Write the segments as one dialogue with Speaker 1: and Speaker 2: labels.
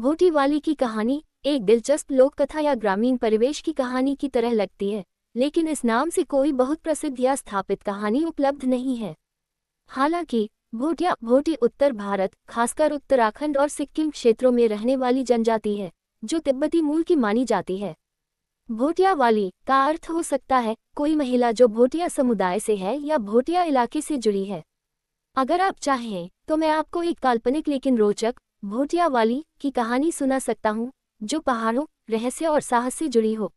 Speaker 1: भोटी वाली की कहानी एक दिलचस्प लोक कथा या ग्रामीण परिवेश की कहानी की तरह लगती है, लेकिन इस नाम से कोई बहुत प्रसिद्ध या स्थापित कहानी उपलब्ध नहीं है। हालांकि भोटिया भोटी उत्तर भारत, खासकर उत्तराखंड और सिक्किम क्षेत्रों में रहने वाली जनजाति है, जो तिब्बती मूल की मानी जाती है। भोटिया वाली का अर्थ हो सकता है कोई महिला जो भोटिया समुदाय से है या भोटिया इलाके से जुड़ी है। अगर आप चाहें तो मैं आपको एक काल्पनिक लेकिन रोचक भोटिया वाली की कहानी सुना सकता हूँ, जो पहाड़ों, रहस्य और साहस से जुड़ी हो।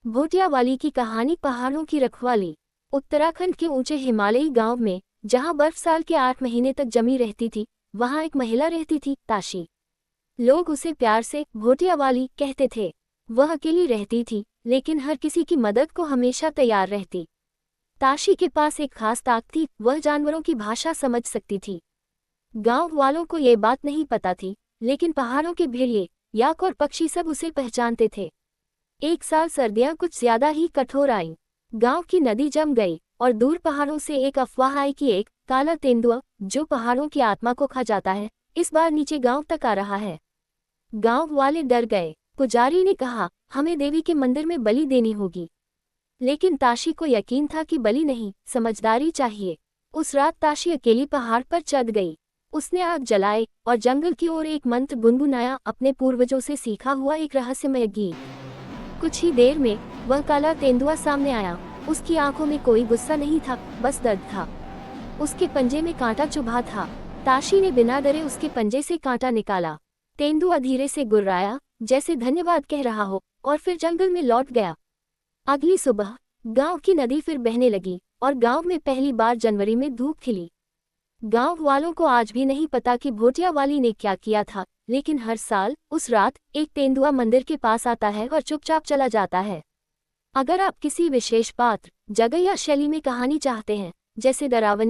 Speaker 1: भोटिया वाली की कहानी पहाड़ों की रखवाली। उत्तराखंड के ऊंचे हिमालयी गांव में, जहां बर्फ साल के 8 महीने तक जमी रहती थी, वहां एक महिला रहती थी, ताशी। लोग उसे प्यार से भोटिया वाली कहते थे। वह अकेली रहती थी, लेकिन हर किसी की मदद को हमेशा तैयार रहती। ताशी के पास एक खास ताकत थी, वह जानवरों की भाषा समझ सकती थी। गांव वालों को ये बात नहीं पता थी, लेकिन पहाड़ों के भेड़िए, याक और पक्षी सब उसे पहचानते थे। एक साल सर्दियां कुछ ज्यादा ही कठोर आईं। गांव की नदी जम गई और दूर पहाड़ों से एक अफवाह आई कि एक काला तेंदुआ, जो पहाड़ों की आत्मा को खा जाता है, इस बार नीचे गांव तक आ रहा है। गांव वाले डर गए। पुजारी ने कहा, हमें देवी के मंदिर में बलि देनी होगी। लेकिन ताशी को यकीन था कि बलि नहीं, समझदारी चाहिए। उस रात ताशी अकेली पहाड़ पर चढ़ गई। उसने आग जलाए और जंगल की ओर एक मंत्र गुनगुनाया, अपने पूर्वजों से सीखा हुआ एक रहस्यमय गीत। कुछ ही देर में वह काला तेंदुआ सामने आया। उसकी आंखों में कोई गुस्सा नहीं था, बस दर्द था। उसके पंजे में कांटा चुभा था। ताशी ने बिना डरे उसके पंजे से कांटा निकाला। तेंदुआ धीरे से गुर्राया, जैसे धन्यवाद कह रहा हो, और फिर जंगल में लौट गया। अगली सुबह गांव की नदी फिर बहने लगी और गांव में पहली बार जनवरी में धूप खिली। गांव वालों को आज भी नहीं पता कि भोटिया वाली ने क्या किया था, लेकिन हर साल उस रात एक तेंदुआ मंदिर के पास आता है और चुपचाप चला जाता है। अगर आप किसी विशेष पात्र, जगह या शैली में कहानी चाहते हैं, जैसे डरावनी